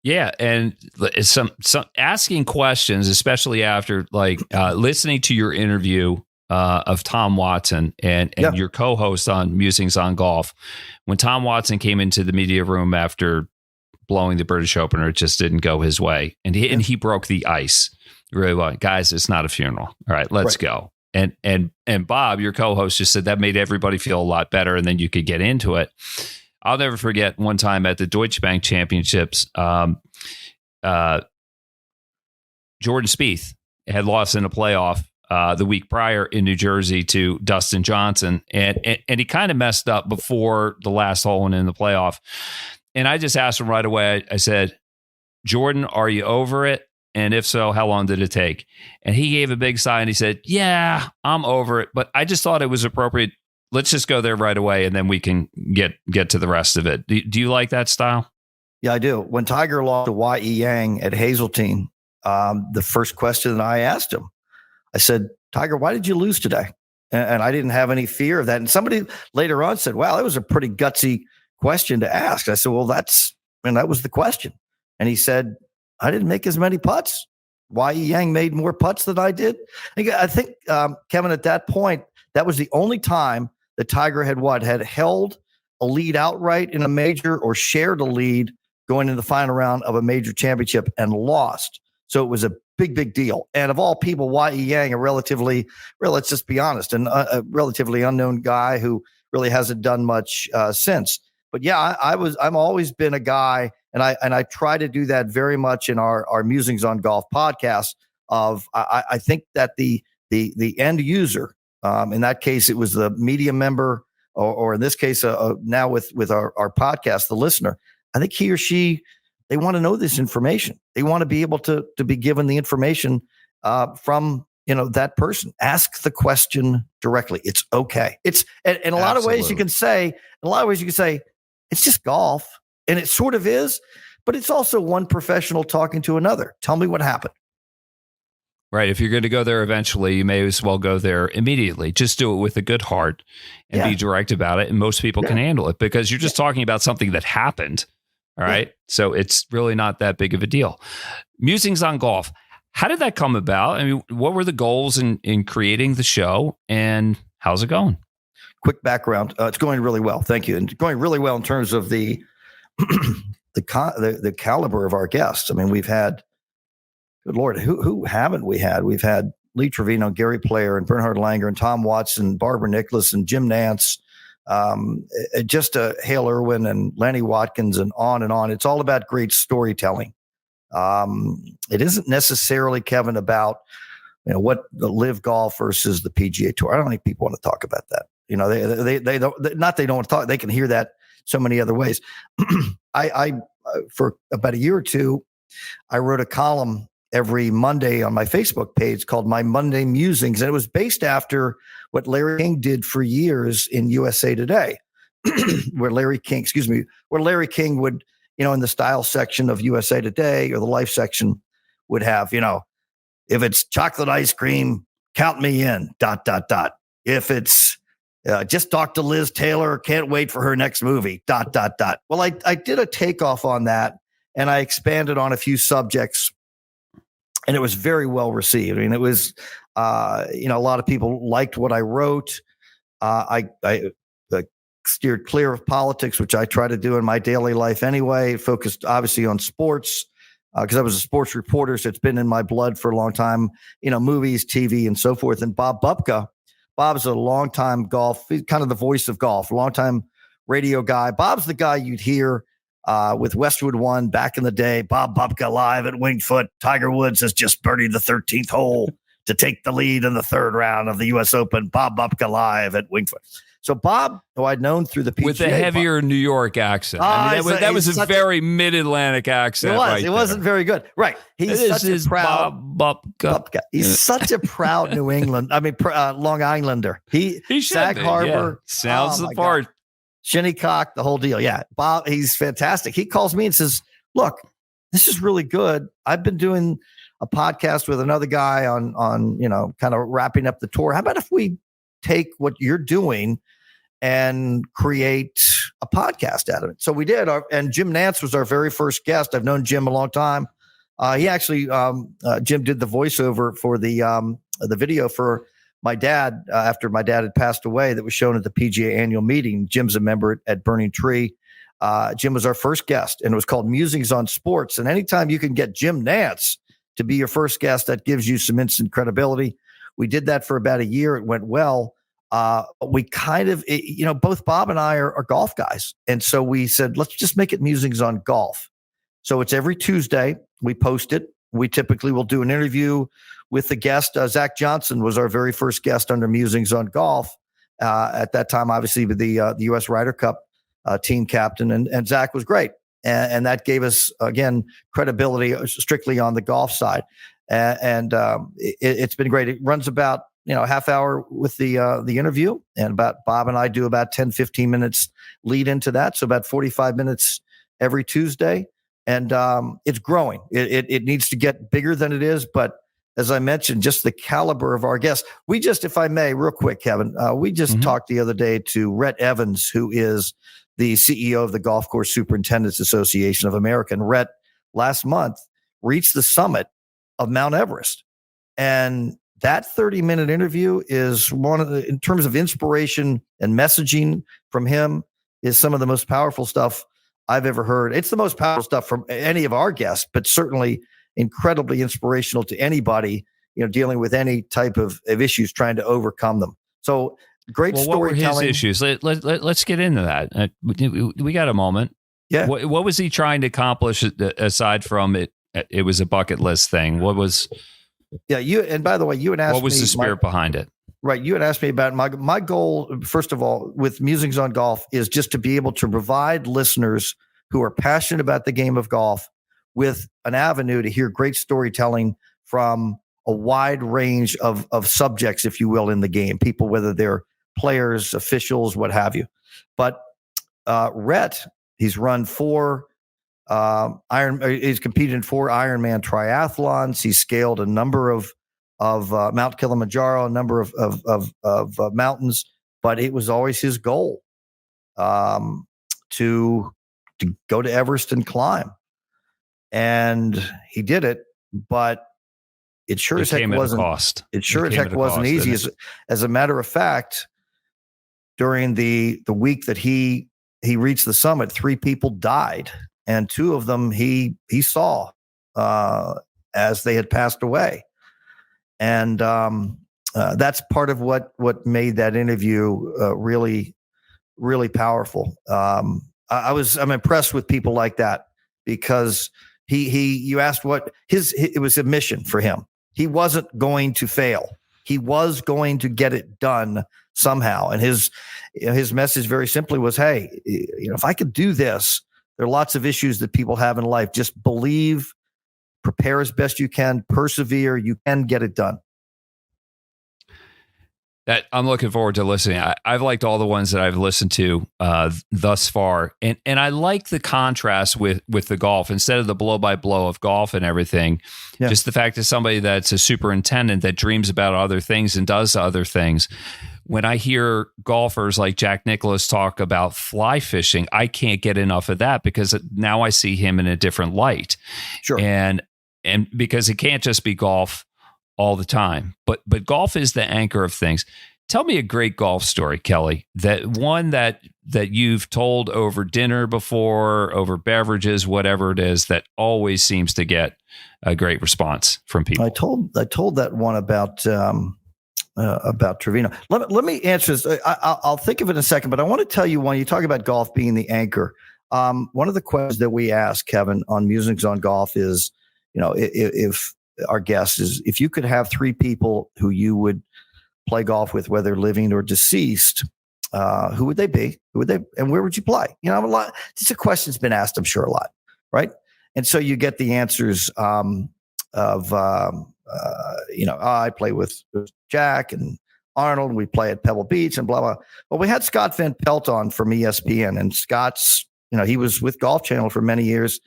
Yeah, and some asking questions, especially after listening to your interview of Tom Watson and your co-host on Musings on Golf. When Tom Watson came into the media room after blowing the British Opener, it just didn't go his way, and he broke the ice really well. Guys, it's not a funeral. All right, let's go. And Bob, your co-host, just said that made everybody feel a lot better, and then you could get into it. I'll never forget one time at the Deutsche Bank Championships, Jordan Spieth had lost in a playoff the week prior in New Jersey to Dustin Johnson, and he kind of messed up before the last hole and in the playoff. And I just asked him right away. I said, "Jordan, are you over it? And if so, how long did it take?" And he gave a big sigh and he said, "Yeah, I'm over it." But I just thought it was appropriate. Let's just go there right away, and then we can get to the rest of it. Do you like that style? Yeah, I do. When Tiger lost to Y.E. Yang at Hazeltine, the first question that I asked him, I said, "Tiger, why did you lose today?" And I didn't have any fear of that. And somebody later on said, "Wow, that was a pretty gutsy question to ask." I said, "Well, that was the question." And he said, "I didn't make as many putts. Y.E. Yang made more putts than I did." I think, Kevin, at that point, that was the only time that Tiger had held a lead outright in a major or shared a lead going into the final round of a major championship and lost. So it was a big, big deal. And of all people, Y.E. Yang, let's just be honest, a relatively unknown guy who really hasn't done much since. But yeah, I'm always been a guy, and I try to do that very much in our Musings on Golf podcast. I think that the end user, in that case, it was the media member, or in this case, now with our podcast, the listener. I think he or she, they want to know this information. They want to be able to be given the information from that person. Ask the question directly. It's okay. It's in a lot of ways you can say. It's just golf, and it sort of is, but it's also one professional talking to another. Tell me what happened. Right. If you're going to go there eventually, you may as well go there immediately. Just do it with a good heart and be direct about it. And most people can handle it because you're just talking about something that happened. All right. Yeah. So it's really not that big of a deal. Musings on Golf. How did that come about? I mean, what were the goals in creating the show, and how's it going? Quick background. It's going really well. Thank you. And going really well in terms of the the caliber of our guests. I mean, we've had, good Lord, who haven't we had? We've had Lee Trevino, Gary Player, and Bernhard Langer, and Tom Watson, Barbara Nicklaus, and Jim Nantz, just Hale Irwin and Lanny Watkins, and on and on. It's all about great storytelling. It isn't necessarily, Kevin, about what the live golf versus the PGA Tour. I don't think people want to talk about that. They don't. Not they don't want to talk. They can hear that so many other ways. I for about a year or two, I wrote a column every Monday on my Facebook page called My Monday Musings. And it was based after what Larry King did for years in USA Today, where Larry King would, in the style section of USA Today or the life section would have, if it's chocolate ice cream, count me in, ... If it's just talk to Liz Taylor, can't wait for her next movie, ... Well, I did a takeoff on that, and I expanded on a few subjects, and it was very well received. I mean, it was, a lot of people liked what I wrote. I steered clear of politics, which I try to do in my daily life anyway. Focused obviously on sports because I was a sports reporter, so it's been in my blood for a long time. Movies, TV, and so forth. And Bob Bupka, Bob's a longtime golf, he's kind of the voice of golf, longtime radio guy. Bob's the guy you'd hear with Westwood One back in the day. Bob Bupka live at Winged Foot. Tiger Woods has just birdied the 13th hole. to take the lead in the third round of the U.S. Open. Bob Bupka live at Wingfoot. So Bob, who I'd known through the PGA. With a heavier New York accent. That was a very mid-Atlantic accent. It wasn't very good. Right. He's such a proud Bob Bupka. He's such a proud New England. Long Islander. He Sag Harbor. Yeah. Sounds the part. Shinnecock, the whole deal. Yeah. Bob, he's fantastic. He calls me and says, look, this is really good. I've been doing a podcast with another guy on kind of wrapping up the tour. How about if we take what you're doing and create a podcast out of it? So we did. And Jim Nantz was our very first guest. I've known Jim a long time. He actually, Jim did the voiceover for the video for my dad after my dad had passed away that was shown at the PGA annual meeting. Jim's a member at Burning Tree. Jim was our first guest, and it was called Musings on Sports. And anytime you can get Jim Nantz to be your first guest, that gives you some instant credibility. We did that for about a year. It went well. We kind of, both Bob and I are golf guys. And so we said, let's just make it Musings on Golf. So it's every Tuesday. We post it. We typically will do an interview with the guest. Zach Johnson was our very first guest under Musings on Golf. At that time, obviously, with the U.S. Ryder Cup team captain. And Zach was great. And that gave us, again, credibility strictly on the golf side. It's been great. It runs about half hour with the interview, and Bob and I do about 10, 15 minutes lead into that. So about 45 minutes every Tuesday. And it's growing. It needs to get bigger than it is. But as I mentioned, just the caliber of our guests. We just, if I may, real quick, Kevin, we just talked the other day to Rhett Evans, who is the CEO of the Golf Course Superintendents Association of America. And Rhett last month reached the summit of Mount Everest. And that 30-minute interview is one of the, in terms of inspiration and messaging from him, is some of the most powerful stuff I've ever heard. It's the most powerful stuff from any of our guests, but certainly incredibly inspirational to anybody, dealing with any type of issues, trying to overcome them. So great storytelling. What were his issues? Let's get into that. We got a moment. Yeah. What was he trying to accomplish aside from it? It was a bucket list thing. What was? Yeah. And by the way, you had asked me. What was the spirit behind it? Right. You had asked me about my goal, first of all, with Musings on Golf, is just to be able to provide listeners who are passionate about the game of golf with an avenue to hear great storytelling from a wide range of subjects, if you will, in the game. People, whether they're players, officials, what have you. But Rhett, he's run he's competed in 4 Ironman triathlons. He's scaled a number of Mount Kilimanjaro, a number of mountains, but it was always his goal to go to Everest and climb. And he did it, but it sure as heck wasn't. It sure as heck wasn't easy. As a matter of fact, during the week that he reached the summit, 3 people died, and 2 of them he saw as they had passed away. And that's part of what made that interview really, really powerful. I'm impressed with people like that, because you asked what it was a mission for him. He wasn't going to fail. He was going to get it done somehow. And his message very simply was, hey, if I could do this, there are lots of issues that people have in life. Just believe, prepare as best you can, persevere. You can get it done. I'm looking forward to listening. I've liked all the ones that I've listened to thus far, and I like the contrast with the golf. Instead of the blow by blow of golf and everything, just the fact that somebody that's a superintendent that dreams about other things and does other things. When I hear golfers like Jack Nicklaus talk about fly fishing, I can't get enough of that, because now I see him in a different light. Sure, and because it can't just be golf all the time, but golf is the anchor of things. Tell me a great golf story, Kelly, that you've told over dinner before, over beverages, whatever it is, that always seems to get a great response from people. I told that one about Trevino. Let me answer this. I'll think of it in a second, but I want to tell you one. You talk about golf being the anchor. One of the questions that we ask, Kevin, on Musings on Golf is, if our guests is if you could have three people who you would play golf with, whether living or deceased, who would they be? Who would they, and where would you play? You know, a lot. It's a question's been asked, I'm sure, a lot, right? And so you get the answers I play with Jack and Arnold, and we play at Pebble Beach and blah, blah. Well, we had Scott Van Pelt on from ESPN, and Scott's, he was with Golf Channel for many years,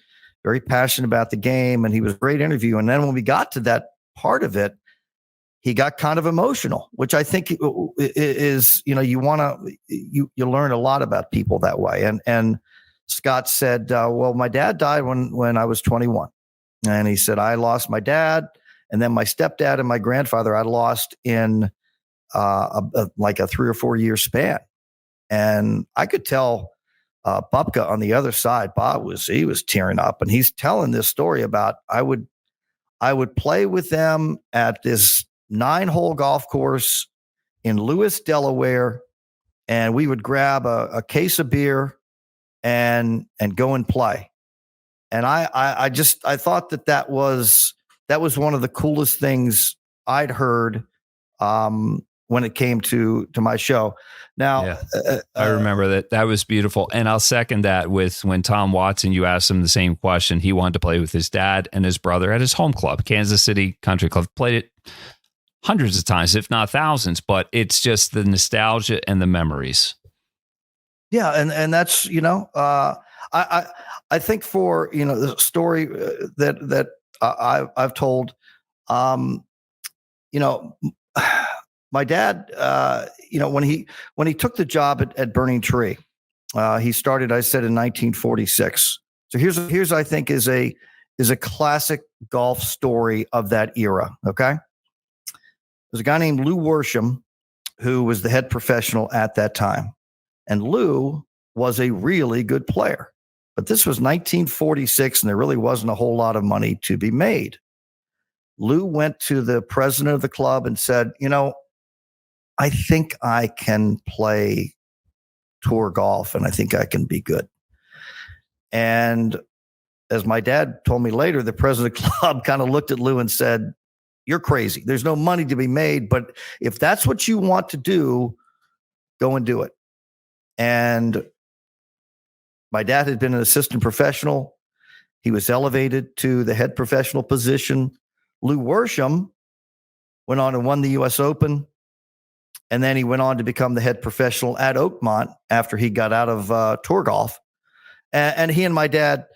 very passionate about the game, and he was a great interview. And then when we got to that part of it, he got kind of emotional, which I think is, you learn a lot about people that way. And Scott said, well, my dad died when I was 21. And he said, I lost my dad, and then my stepdad and my grandfather I lost in like a 3 or 4 year span. And I could tell Bubka on the other side, he was tearing up, and he's telling this story about I would play with them at this 9-hole golf course in Lewis, Delaware, and we would grab a case of beer and go and play. And I thought that was one of the coolest things I'd heard when it came to my show. Now, I remember that. That was beautiful. And I'll second that with when Tom Watson, you asked him the same question. He wanted to play with his dad and his brother at his home club, Kansas City Country Club. Played it hundreds of times, if not thousands, but it's just the nostalgia and the memories. Yeah. And that's, I think for, the story that I've told, my dad, when he took the job at Burning Tree, he started, I said, in 1946. So here's I think is a classic golf story of that era. Okay. There's a guy named Lou Worsham who was the head professional at that time. And Lou was a really good player. But this was 1946, and there really wasn't a whole lot of money to be made. Lou went to the president of the club and said, I think I can play tour golf, and I think I can be good. And as my dad told me later, the president of the club kind of looked at Lou and said, you're crazy. There's no money to be made, but if that's what you want to do, go and do it. And my dad had been an assistant professional. He was elevated to the head professional position. Lou Worsham went on and won the U.S. Open. And then he went on to become the head professional at Oakmont after he got out of tour golf. And he and my dad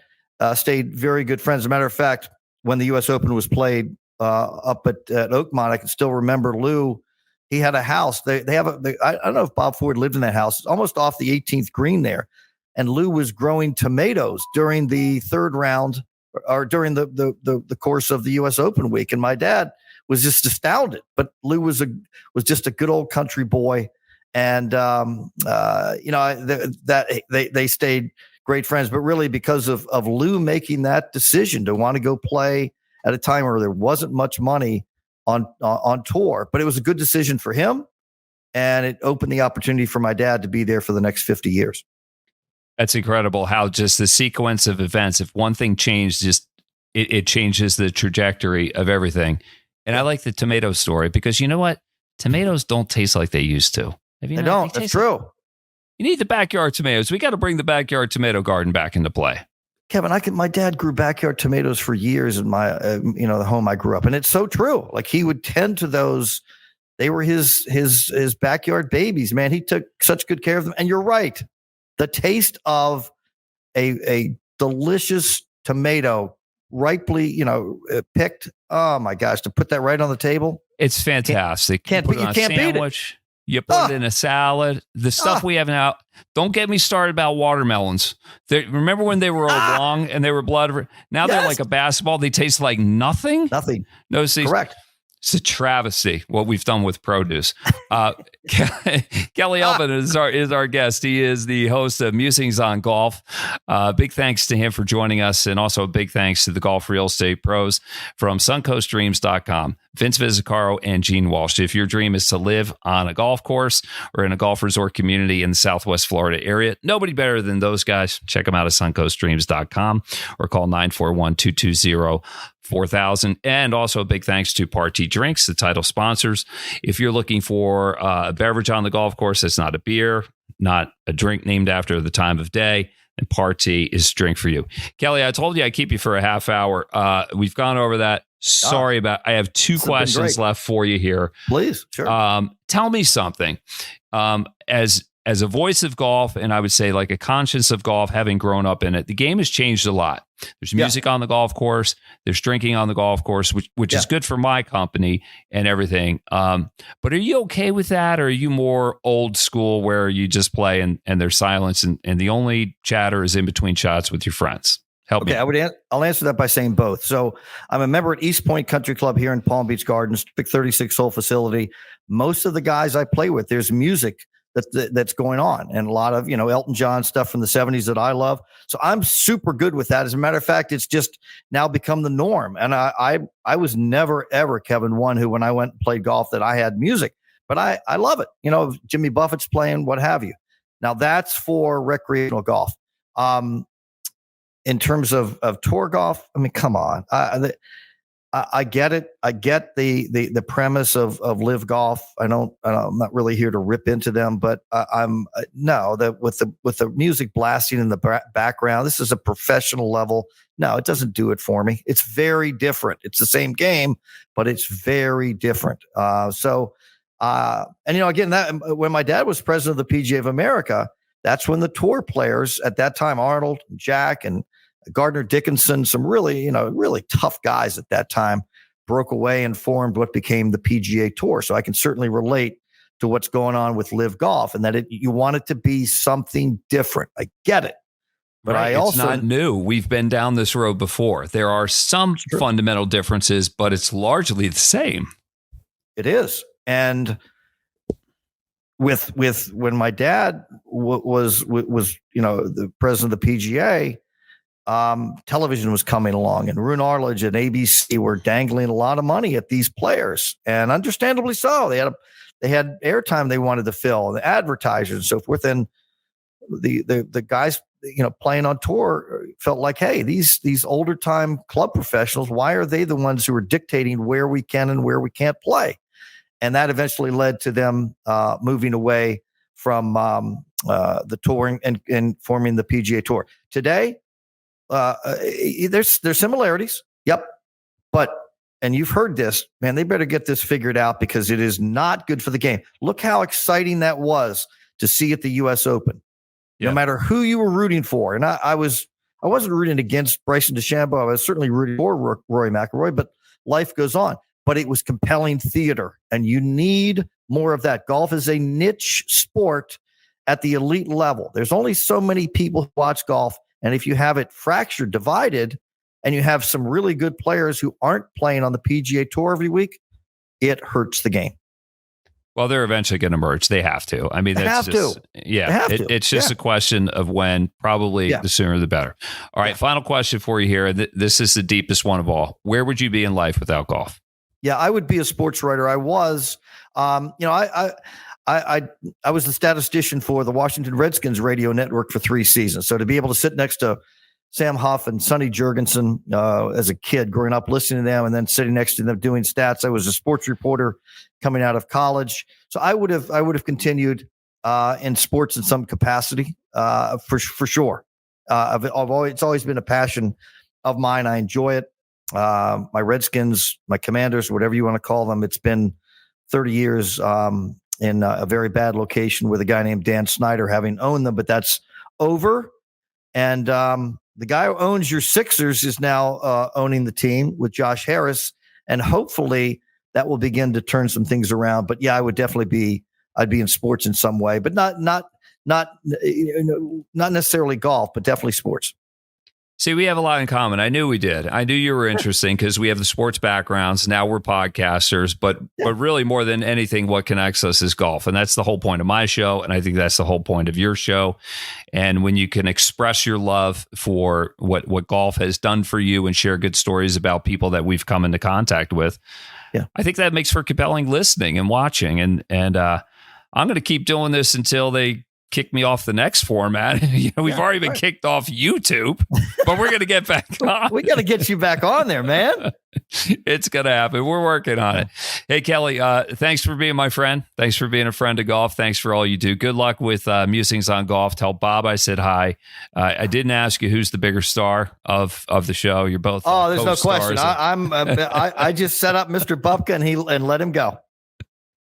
stayed very good friends. As a matter of fact, when the U.S. Open was played up at Oakmont, I can still remember Lou. He had a house. They have I don't know if Bob Ford lived in that house. It's almost off the 18th green there. And Lou was growing tomatoes during the third round or during the course of the U.S. Open week. And my dad was just astounded. But Lou was just a good old country boy. And, they stayed great friends. But really because of Lou making that decision to want to go play at a time where there wasn't much money on tour. But it was a good decision for him. And it opened the opportunity for my dad to be there for the next 50 years. That's incredible how just the sequence of events, if one thing changed, it changes the trajectory of everything. And I like the tomato story because you know what? Tomatoes don't taste like they used to. They don't. That's true. You need the backyard tomatoes. We got to bring the backyard tomato garden back into play. Kevin, my dad grew backyard tomatoes for years in my, the home I grew up. And it's so true. Like he would tend to those. They were his backyard babies, man. He took such good care of them. And you're right. The taste of a delicious tomato, ripely, picked. Oh my gosh! To put that right on the table, it's fantastic. You can't beat it. You put it in a salad. The stuff we have now. Don't get me started about watermelons. Remember when they were oblong and they were blood? Now they're like a basketball. They taste like nothing. Nothing. No, see, correct. It's a travesty what we've done with produce. Kelly Elbin is our guest. He is the host of Musings on Golf. Big thanks to him for joining us, and also a big thanks to the golf real estate pros from suncoastdreams.com, Vince Visicaro and Gene Walsh. If your dream is to live on a golf course or in a golf resort community in the Southwest Florida area, nobody better than those guys. Check them out at suncoastdreams.com or call 941-220 4,000. And also a big thanks to Partee Drinks, the title sponsors. If you're looking for a beverage on the golf course that's not a beer, not a drink named after the time of day, and Partee is a drink for you. Kelly, I told you I'd keep you for a half hour. We've gone over that. Sorry about. I have two questions left for you here. Please, sure. Tell me something. As a voice of golf, and I would say like a conscience of golf, having grown up in it, the game has changed a lot. There's music on the golf course. There's drinking on the golf course, which is good for my company and everything. But are you okay with that? Or are you more old school where you just play and there's silence and the only chatter is in between shots with your friends? Help me. I'll answer that by saying both. So I'm a member at East Point Country Club here in Palm Beach Gardens, big 36-hole facility. Most of the guys I play with, there's music that's going on, and a lot of, Elton John stuff from the 70s that I love. So I'm super good with that. As a matter of fact, it's just now become the norm. And I was never, ever, Kevin, one who, when I went and played golf, that I had music, but I love it. Jimmy Buffett's playing, what have you. Now that's for recreational golf. In terms of tour golf, I mean, come on. I get it. I get the premise of live golf. I'm not really here to rip into them, but with the music blasting in the background, this is a professional level. No, it doesn't do it for me. It's very different. It's the same game, but it's very different. Again, that when my dad was president of the PGA of America, that's when the tour players at that time, Arnold, Jack, and Gardner Dickinson, some really tough guys at that time, broke away and formed what became the PGA Tour. So I can certainly relate to what's going on with live golf, and that you want it to be something different. I get it. But it's not new. We've been down this road before. There are some fundamental differences, but it's largely the same. It is. And with when my dad was the president of the PGA, television was coming along, and Roone Arledge and ABC were dangling a lot of money at these players, and understandably so. They had airtime they wanted to fill, the advertisers and so forth. And the guys, playing on tour felt like, hey, these older time club professionals, why are they the ones who are dictating where we can and where we can't play? And that eventually led to them moving away from the touring and forming the PGA Tour. Today, there's similarities. Yep. And you've heard this, man, they better get this figured out, because it is not good for the game. Look how exciting that was to see at the US Open, no matter who you were rooting for. And I wasn't rooting against Bryson DeChambeau. I was certainly rooting for Rory McIlroy, but life goes on. But it was compelling theater, and you need more of that. Golf is a niche sport at the elite level. There's only so many people who watch golf. And if you have it fractured, divided, and you have some really good players who aren't playing on the PGA Tour every week, it hurts the game. Well, they're eventually going to merge. They have to. I mean, it's just a question of when. Probably the sooner the better. All right, final question for you here. This is the deepest one of all. Where would you be in life without golf? Yeah, I would be a sports writer. I was. I was the statistician for the Washington Redskins radio network for 3 seasons. So to be able to sit next to Sam Huff and Sonny Jurgensen as a kid growing up, listening to them, and then sitting next to them doing stats. I was a sports reporter coming out of college. So I would have continued in sports in some capacity for sure. It's always been a passion of mine. I enjoy it. My Redskins, my Commanders, whatever you want to call them. It's been 30 years in a very bad location with a guy named Dan Snyder having owned them, but that's over. And the guy who owns your Sixers is now owning the team with Josh Harris, and hopefully that will begin to turn some things around. But yeah, I'd be in sports in some way, but not necessarily golf, but definitely sports. See, we have a lot in common. I knew we did. I knew you were interesting because we have the sports backgrounds. Now we're podcasters, but really more than anything, what connects us is golf. And that's the whole point of my show. And I think that's the whole point of your show. And when you can express your love for what golf has done for you and share good stories about people that we've come into contact with, I think that makes for compelling listening and watching. And I'm going to keep doing this until they kick me off the next format. We've already been kicked off YouTube, but we're going to get back on. We got to get you back on there, man. It's going to happen. We're working on it. Hey, Kelly, thanks for being my friend. Thanks for being a friend of golf. Thanks for all you do. Good luck with Musings on Golf. Tell Bob I said hi. I didn't ask you who's the bigger star of the show. You're both. Oh, there's no question. I just set up Mr. Bupka and let him go.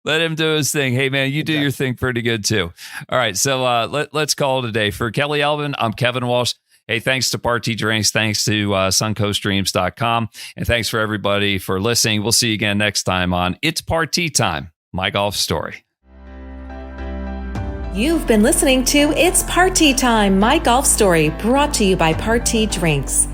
Let him do his thing. Hey, man, you do your thing pretty good, too. All right, so let's call it a day. For Kelly Elbin, I'm Kevin Walsh. Hey, thanks to Partee Drinks. Thanks to suncoastdreams.com. And thanks for everybody for listening. We'll see you again next time on It's Partee Time, My Golf Story. You've been listening to It's Partee Time, My Golf Story, brought to you by Partee Drinks.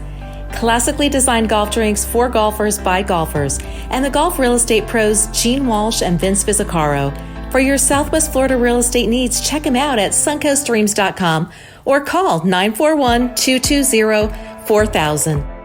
Classically designed golf drinks for golfers by golfers, and the golf real estate pros Gene Walsh and Vince Vizzacaro. For your Southwest Florida real estate needs, check them out at suncoastdreams.com or call 941-220-4000.